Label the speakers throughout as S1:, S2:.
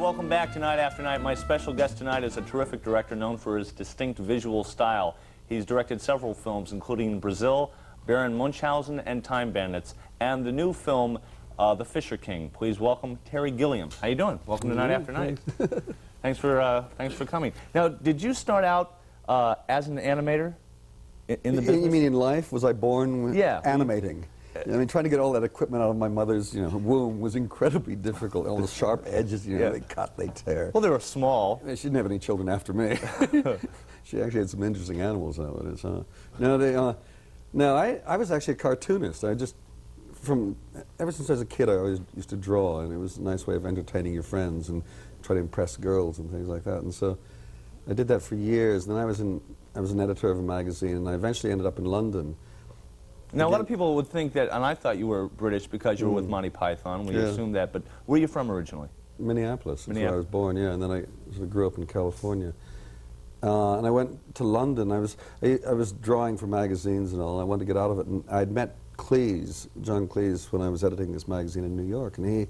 S1: welcome back to Night After Night. My special guest tonight is a terrific director known for his distinct visual style. He's directed several films, including Brazil, Baron Munchausen, and Time Bandits, and the new film, The Fisher King. Please welcome Terry Gilliam. How you doing? Welcome to Night After Night. Thanks for coming. Now, did you start out as an animator in the business?
S2: You mean in life? Was I born animating? I mean, trying to get all that equipment out of my mother's, womb was incredibly difficult. All the sharp edges, they cut, they tear.
S1: Well, they were small.
S2: She didn't have any children after me. She actually had some interesting animals nowadays, huh? No, I was actually a cartoonist. Ever since I was a kid, I always used to draw, and it was a nice way of entertaining your friends and try to impress girls and things like that. And so I did that for years. And then I was an editor of a magazine, and I eventually ended up in London.
S1: Now, a lot of people would think that, and I thought you were British because you were with Monty Python. We assumed that, but where are you from originally?
S2: Minneapolis. That's where I was born, yeah, and then I sort of grew up in California. And I went to London. I was drawing for magazines and all. I wanted to get out of it, and I'd met John Cleese, when I was editing this magazine in New York, and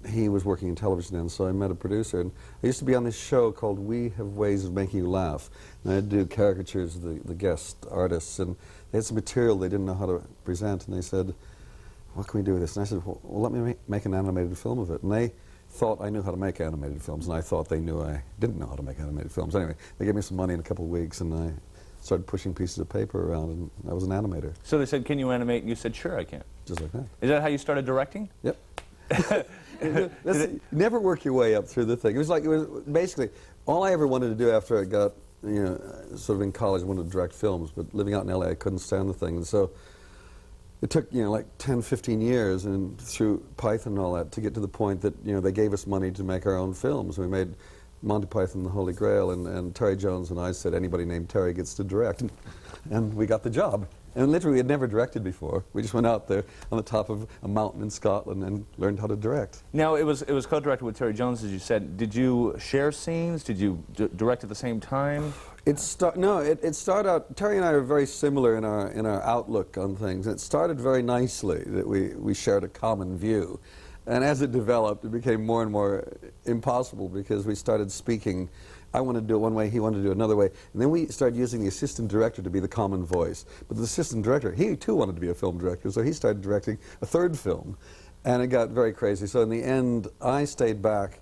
S2: he was working in television then, so I met a producer. And I used to be on this show called We Have Ways of Making You Laugh, and I'd do caricatures of the guest artists, and they had some material they didn't know how to present, and they said, what can we do with this? And I said, well, let me make an animated film of it. And they thought I knew how to make animated films, and I thought they knew I didn't know how to make animated films. Anyway, they gave me some money in a couple of weeks, and I started pushing pieces of paper around, and I was an animator.
S1: So they said, can you animate? And you said, sure, I can.
S2: Just like that.
S1: Is that how you started directing?
S2: Yep. Never work your way up through the thing. It was basically all I ever wanted to do after I got, sort of in college. I wanted to direct films, but living out in LA, I couldn't stand the thing. And so it took, like 10, 15 years, and through Python and all that, to get to the point that, they gave us money to make our own films. We made Monty Python, The Holy Grail, and Terry Jones and I said, anybody named Terry gets to direct. And we got the job. And literally, we had never directed before. We just went out there on the top of a mountain in Scotland and learned how to direct.
S1: Now, it was co-directed with Terry Jones, as you said. Did you share scenes? Did you direct at the same time?
S2: It started out, Terry and I are very similar in our outlook on things. It started very nicely that we shared a common view. And as it developed, it became more and more impossible because we started speaking. I wanted to do it one way, he wanted to do it another way. And then we started using the assistant director to be the common voice. But the assistant director, he too wanted to be a film director, so he started directing a third film. And it got very crazy. So in the end, I stayed back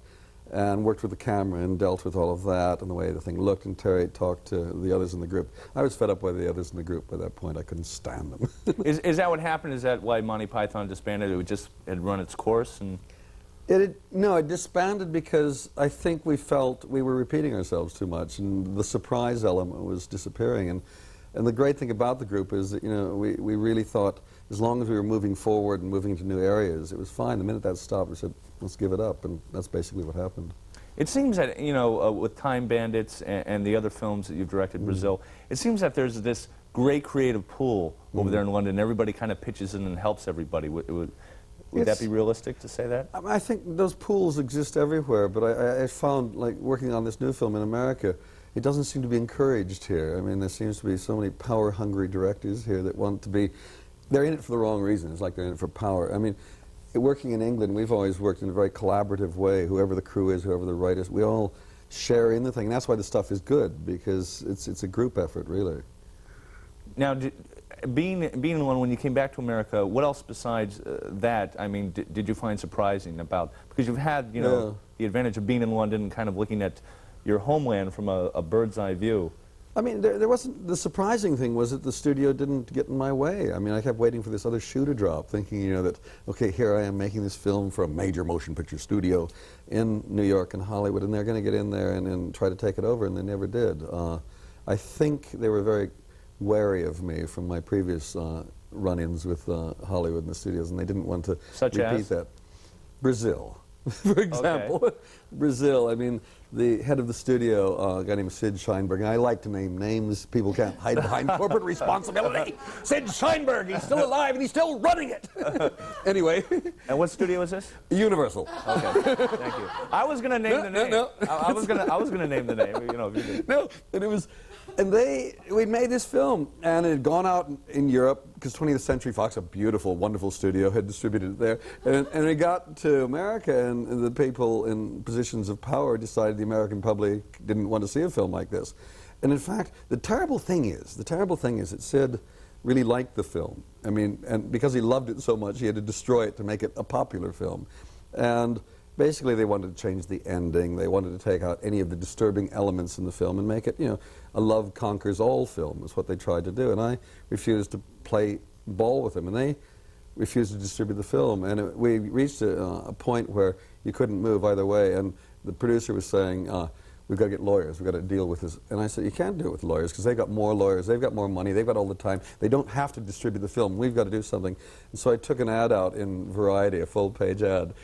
S2: and worked with the camera and dealt with all of that and the way the thing looked, and Terry talked to the others in the group. I was fed up by the others in the group by that point. I couldn't stand them.
S1: Is that what happened? Is that why Monty Python disbanded? It just had run its course? And
S2: No, it disbanded because I think we felt we were repeating ourselves too much, and the surprise element was disappearing. And the great thing about the group is that, we really thought as long as we were moving forward and moving into new areas, it was fine. The minute that stopped, we said, let's give it up, and that's basically what happened.
S1: It seems that, with Time Bandits and the other films that you've directed, Brazil, it seems that there's this great creative pool over there in London. Everybody kind of pitches in and helps everybody. Would that be realistic to say that?
S2: I think those pools exist everywhere, but I found, like, working on this new film in America, it doesn't seem to be encouraged here. I mean, there seems to be so many power-hungry directors here that want to be... They're in it for the wrong reason. It's like they're in it for power. I mean, working in England, we've always worked in a very collaborative way. Whoever the crew is, whoever the writers, we all share in the thing. And that's why the stuff is good, because it's a group effort, really. Now,
S1: being in London, when you came back to America, what else besides that, I mean, did you find surprising about... Because you've had, the advantage of being in London and kind of looking at your homeland from a bird's eye view.
S2: I mean, there wasn't... The surprising thing was that the studio didn't get in my way. I mean, I kept waiting for this other shoe to drop, thinking, that, okay, here I am making this film for a major motion picture studio in New York and Hollywood, and they're going to get in there and try to take it over, and they never did. I think they were very wary of me from my previous run-ins with Hollywood and the studios, and they didn't want to repeat that. Brazil, for example. Okay. Brazil, I mean, the head of the studio, a guy named Sid Sheinberg, and I like to name names. People can't hide behind corporate responsibility. Sid Sheinberg, he's still alive and he's still running it. Anyway.
S1: And what studio is this?
S2: Universal.
S1: Okay, thank you. I was going to name the name.
S2: No.
S1: I was going to name the name, if you did.
S2: No, and it was... And we made this film, and it had gone out in Europe, because 20th Century Fox, a beautiful, wonderful studio, had distributed it there. And it got to America, and the people in positions of power decided the American public didn't want to see a film like this. And in fact, the terrible thing is that Sid really liked the film. I mean, and because he loved it so much, he had to destroy it to make it a popular film. And basically, they wanted to change the ending. They wanted to take out any of the disturbing elements in the film and make it, you know, a love conquers all film is what they tried to do. And I refused to play ball with them, and they refused to distribute the film. And we reached a point where you couldn't move either way. And the producer was saying, we've got to get lawyers. We've got to deal with this. And I said, you can't do it with lawyers, because they've got more lawyers. They've got more money. They've got all the time. They don't have to distribute the film. We've got to do something. And so I took an ad out in Variety, a full-page ad,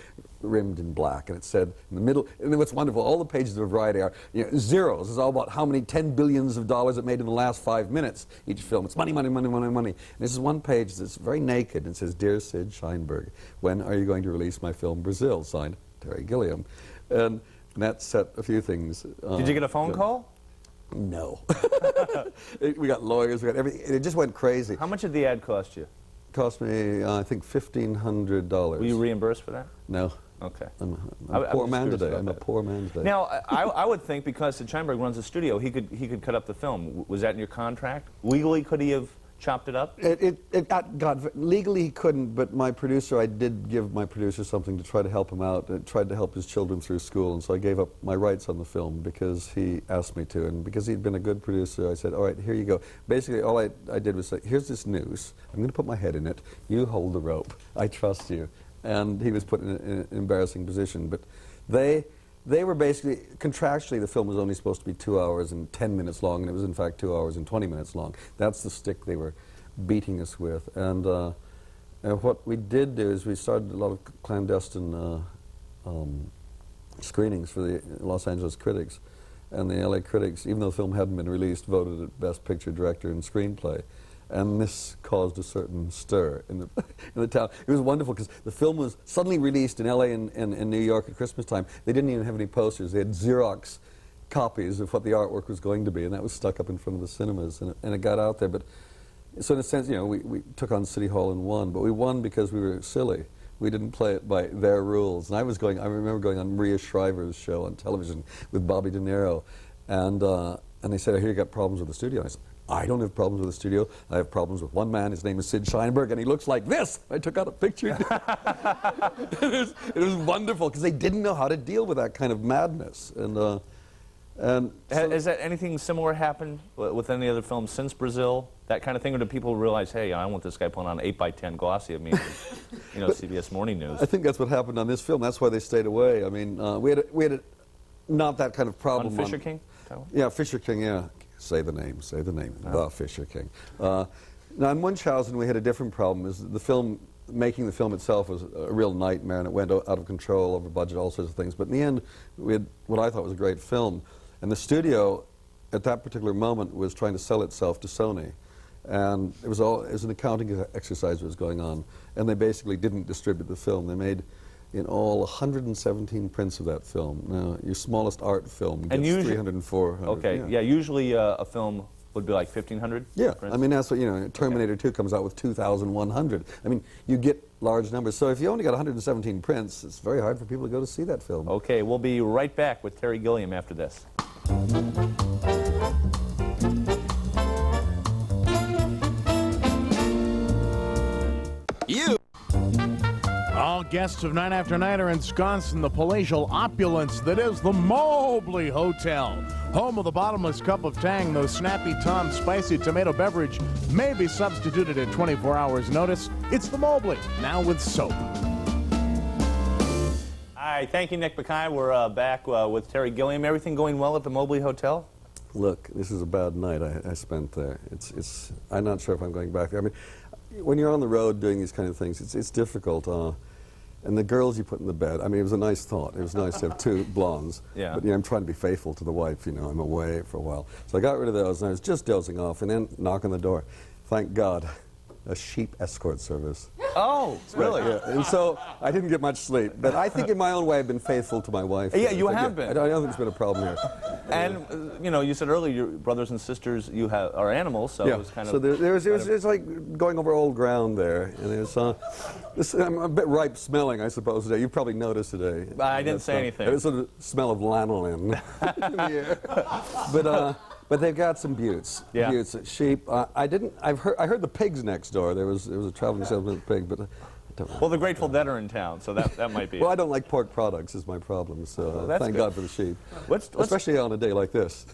S2: rimmed in black, and it said in the middle, and what's wonderful, all the pages of Variety are, you know, zeros. It's all about how many $10 billions it made in the last 5 minutes, each film. It's money, money, money, money, money. And this is one page that's very naked, and says, Dear Sid Sheinberg, when are you going to release my film Brazil? Signed, Terry Gilliam. And that set a few things.
S1: Did you get a phone call?
S2: No. We got lawyers, we got everything. It just went crazy.
S1: How much did the ad cost you?
S2: It cost me, I think, $1,500.
S1: Were you reimbursed for that?
S2: No.
S1: Okay.
S2: I'm a poor man today. I'm a poor man today.
S1: Now, I would think because Sid Sheinberg runs a studio, he could cut up the film. Was that in your contract? Legally, could he have chopped it up?
S2: God, legally he couldn't, but my producer, I did give my producer something to try to help him out. I tried to help his children through school, and so I gave up my rights on the film because he asked me to, and because he'd been a good producer, I said, all right, here you go. Basically, all I did was say, here's this noose. I'm going to put my head in it. You hold the rope. I trust you. And he was put in an embarrassing position, but they were basically, contractually, the film was only supposed to be 2 hours and 10 minutes long, and it was in fact 2 hours and 20 minutes long. That's the stick they were beating us with. And what we did do is we started a lot of clandestine screenings for the Los Angeles critics. And the LA critics, even though the film hadn't been released, voted it Best Picture Director and Screenplay. And this caused a certain stir in the town. It was wonderful because the film was suddenly released in LA and New York at Christmas time. They didn't even have any posters. They had Xerox copies of what the artwork was going to be, and that was stuck up in front of the cinemas, and it got out there. But so in a sense, you know, we took on City Hall and won, but we won because we were silly. We didn't play it by their rules. And I remember going on Maria Shriver's show on television with Bobby De Niro, and they said, I hear you got problems with the studio. And I said, I don't have problems with the studio. I have problems with one man. His name is Sid Sheinberg, and he looks like this. I took out a picture. it was wonderful because they didn't know how to deal with that kind of madness. And
S1: has that anything similar happened with any other films since Brazil? That kind of thing, or do people realize, hey, I want this guy pulling on an 8x10 glossy of me, you know, CBS Morning News?
S2: I think that's what happened on this film. That's why they stayed away. I mean, we had not that kind of problem.
S1: On Fisher King?
S2: Yeah, Fisher King. Yeah. Say the name, the Fisher King. Now in Munchausen we had a different problem. Is the film, making the film itself was a real nightmare, and it went out of control, over budget, all sorts of things. But in the end, we had what I thought was a great film. And the studio, at that particular moment, was trying to sell itself to Sony. And it was an accounting exercise that was going on. And they basically didn't distribute the film. They made in all 117 prints of that film. Now, your smallest art film gets 300 and 400.
S1: Okay, yeah, usually a film would be like 1,500
S2: Yeah,
S1: prints?
S2: I mean, that's what, you know, Terminator 2 comes out with 2,100. I mean, you get large numbers. So if you only got 117 prints, it's very hard for people to go to see that film.
S1: Okay, we'll be right back with Terry Gilliam after this.
S3: All guests of Night After Night are ensconced in the palatial opulence that is the Mobley Hotel. Home of the bottomless cup of Tang, though Snappy Tom's spicy tomato beverage may be substituted at 24 hours' notice. It's the Mobley, now with soap.
S1: Hi, thank you, Nick Bakay. We're back with Terry Gilliam. Everything going well at the Mobley Hotel?
S2: Look, this is a bad night I spent there. I'm not sure if I'm going back there. I mean, when you're on the road doing these kind of things, it's difficult. And the girls you put in the bed, I mean, it was a nice thought. It was nice to have two blondes.
S1: Yeah.
S2: But, you know, I'm trying to be faithful to the wife, you know. I'm away for a while. So I got rid of those, and I was just dozing off, and then knock on the door. Thank God. a sheep escort service.
S1: Oh, really?
S2: Yeah. And so I didn't get much sleep. But I think in my own way I've been faithful to my wife.
S1: Yeah, you have been.
S2: I don't think there's been a problem here.
S1: And, you know, you said earlier your brothers and sisters are animals, so
S2: yeah.
S1: it was kind
S2: so
S1: of...
S2: it's like going over old ground there. And I'm a bit ripe smelling, I suppose, today. You've probably noticed today.
S1: I didn't say anything.
S2: There's a smell of lanolin in the air. But they've got some buttes.
S1: Yeah.
S2: Buttes, sheep. I heard the pigs next door. There was a traveling salesman with a pig, but I don't know.
S1: Well, the Grateful Dead are in town, so that might be
S2: Well,
S1: it.
S2: I don't like pork products is my problem, so
S1: that's
S2: thank
S1: good.
S2: God for the sheep.
S1: Especially
S2: Especially on a day like this.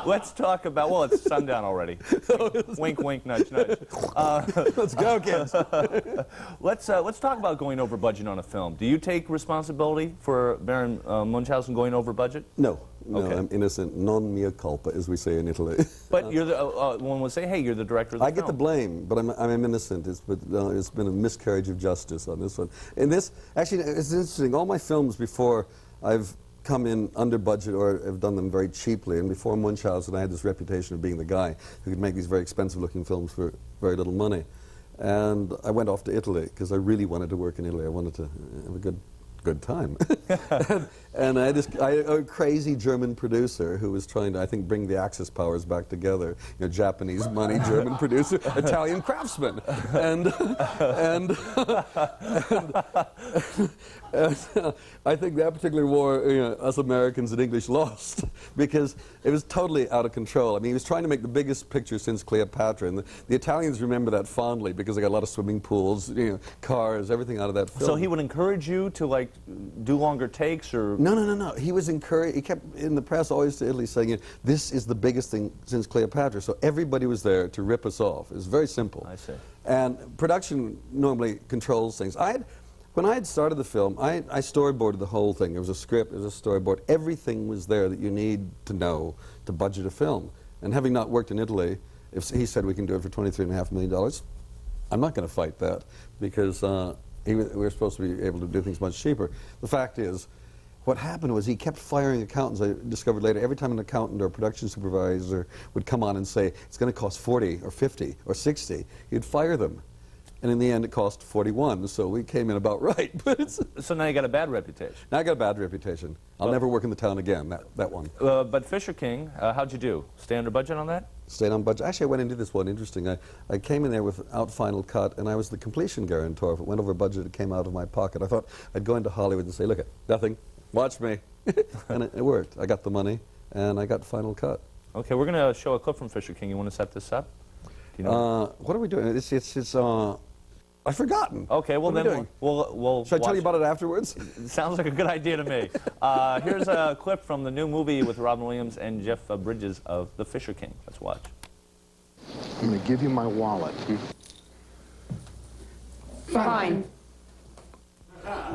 S1: Let's talk about, well, it's sundown already. Wink, wink, nudge, nudge.
S2: Let's go, kids.
S1: Let's talk about going over budget on a film. Do you take responsibility for Baron Munchausen going over budget?
S2: No,
S1: Okay.
S2: I'm innocent. Non mea culpa, as we say in Italy.
S1: But you're the one would say, hey, you're the director of the
S2: I
S1: film.
S2: get the blame, but I'm innocent. It's been a miscarriage of justice on this one. And this, actually, it's interesting. All my films before I've come in under budget or have done them very cheaply. And before Munchausen, I had this reputation of being the guy who could make these very expensive-looking films for very little money. And I went off to Italy because I really wanted to work in Italy. I wanted to have a good time. and I had a crazy German producer who was trying to, I think, bring the Axis powers back together. You know, Japanese money, German producer, Italian craftsman. And I think that particular war, you know, us Americans and English lost because it was totally out of control. I mean, he was trying to make the biggest picture since Cleopatra, and the Italians remember that fondly because they got a lot of swimming pools, you know, cars, everything out of that film.
S1: So he would encourage you to, like, do longer takes, or...
S2: No. He was encouraged. He kept in the press always to Italy saying, you know, this is the biggest thing since Cleopatra. So everybody was there to rip us off. It was very simple.
S1: I see.
S2: And production normally controls things. When I had started the film, I storyboarded the whole thing. There was a script, there was a storyboard. Everything was there that you need to know to budget a film. And having not worked in Italy, if he said we can do it for $23.5 million, I'm not going to fight that because we were supposed to be able to do things much cheaper. The fact is, what happened was he kept firing accountants. I discovered later, every time an accountant or a production supervisor would come on and say, it's going to cost 40 or 50 or 60, he'd fire them. And in the end, it cost 41, so we came in about right. But
S1: So now you got a bad reputation.
S2: now I got a bad reputation. I'll never work in the town again, that one.
S1: But Fisher King, how'd you do? Stay under budget on that?
S2: Stayed on budget. Actually, I went into this one interesting. I came in there without final cut, and I was the completion guarantor. If it went over budget, it came out of my pocket. I thought I'd go into Hollywood and say, look, nothing, watch me. And it worked. I got the money, and I got final cut.
S1: Okay, we're going to show a clip from Fisher King. You want to set this up? Do you know?
S2: What are we doing? I've forgotten.
S1: Okay, well
S2: What are we
S1: then
S2: doing?
S1: we'll
S2: Should I tell
S1: watch
S2: you about it afterwards?
S1: it. Sounds like a good idea to me. Here's a clip from the new movie with Robin Williams and Jeff Bridges of The Fisher King. Let's watch.
S4: I'm going to give you my wallet.
S5: Fine.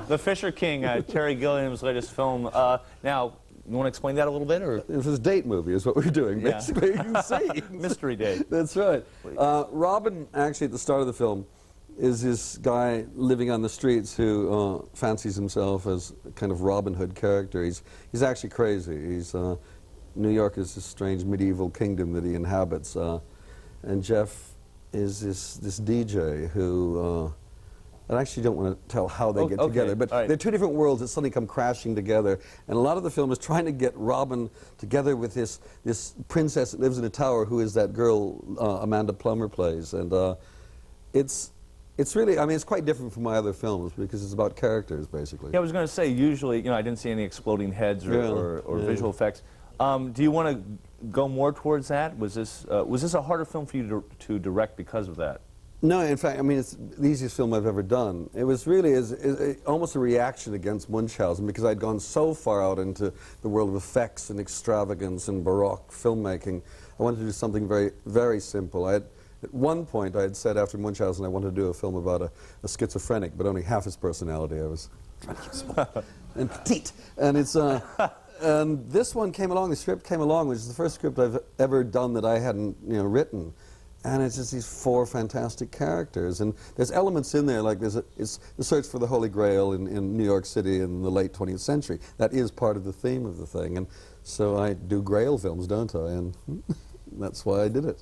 S1: The Fisher King, Terry Gilliam's latest film. Now, you want to explain that a little bit, or
S2: This is a date movie is what we're doing,
S1: Yeah.
S2: basically. You can see.
S1: mystery date?
S2: That's right. Robin, actually, at the start of the film, is this guy living on the streets who fancies himself as a kind of Robin Hood character. He's actually crazy. New York is this strange medieval kingdom that he inhabits, and Jeff is this DJ who. I actually don't want to tell how they get together, but
S1: right.
S2: they're two different worlds that suddenly come crashing together. And a lot of the film is trying to get Robin together with this princess that lives in a tower, who is that girl Amanda Plummer plays. And it's really, I mean, it's quite different from my other films because it's about characters, basically.
S1: Yeah, I was going to say, usually, you know, I didn't see any exploding heads or visual effects. Do you want to go more towards that? Was this a harder film for you to direct because of that?
S2: No, in fact, I mean, it's the easiest film I've ever done. It was really almost a reaction against Munchausen because I'd gone so far out into the world of effects and extravagance and Baroque filmmaking. I wanted to do something very, very simple. At one point, I had said after Munchausen I wanted to do a film about a schizophrenic, but only half his personality. I was trying to keep small and petite. And and this one came along, the script came along, which is the first script I've ever done that I hadn't, written. And it's just these four fantastic characters. And there's elements in there, like it's the search for the Holy Grail in New York City in the late 20th century. That is part of the theme of the thing. And so I do Grail films, don't I? And that's why I did it.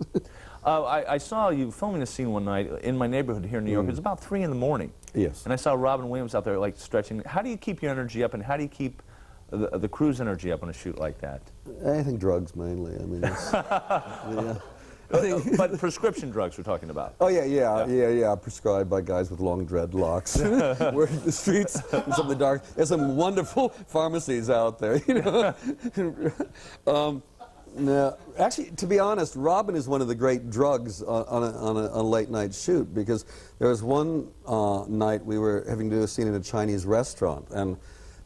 S1: I saw you filming a scene one night in my neighborhood here in New York. It was about 3 in the morning.
S2: Yes.
S1: And I saw Robin Williams out there like stretching. How do you keep your energy up, and how do you keep the crew's energy up on a shoot like that?
S2: I think drugs mainly. I mean, it's, yeah.
S1: But prescription drugs we're talking about.
S2: Oh yeah, prescribed by guys with long dreadlocks, working the streets in some of the dark. There's some wonderful pharmacies out there, you know. No, actually, to be honest, Robin is one of the great drugs on a late night shoot, because there was one night we were having to do a scene in a Chinese restaurant, and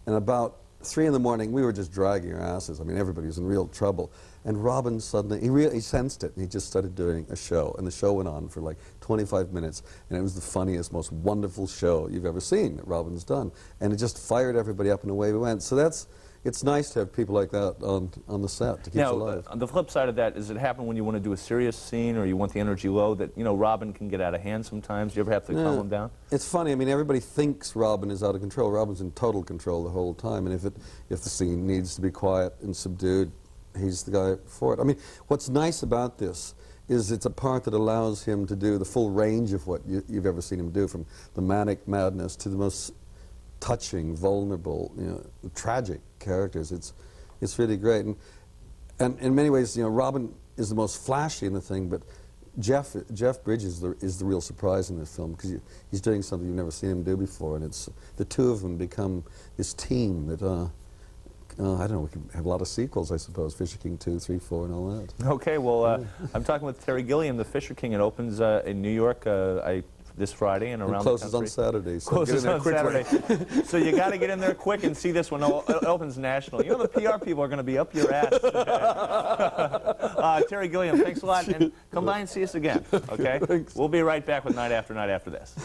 S2: about 3 in the morning we were just dragging our asses. I mean, everybody was in real trouble. And Robin suddenly, he sensed it, and he just started doing a show. And the show went on for like 25 minutes, and it was the funniest, most wonderful show you've ever seen that Robin's done. And it just fired everybody up, and away we went. So it's nice to have people like that on the set to keep us alive.
S1: On the flip side of that, does it happen when you want to do a serious scene or you want the energy low that, you know, Robin can get out of hand sometimes? Do you ever have to calm him down?
S2: It's funny. I mean, everybody thinks Robin is out of control. Robin's in total control the whole time. And if the scene needs to be quiet and subdued, he's the guy for it. I mean, what's nice about this is it's a part that allows him to do the full range of what you've ever seen him do, from the manic madness to the most touching, vulnerable, you know, tragic characters. It's really great. And in many ways, you know, Robin is the most flashy in the thing, but Jeff Bridges is the real surprise in this film, because he's doing something you've never seen him do before, and it's the two of them become this team that I don't know, we could have a lot of sequels, I suppose, Fisher King 2, 3, 4, and all that.
S1: Okay, well, I'm talking with Terry Gilliam, the Fisher King. It opens in New York this Friday and around
S2: closes
S1: the country.
S2: on Saturday. So
S1: closes on Saturday. So you got to get in there quick and see this one. It opens nationally. You know, the PR people are going to be up your ass today. Terry Gilliam, thanks a lot, and come by and see us again, okay?
S2: Thanks.
S1: We'll be right back with Night After Night after this.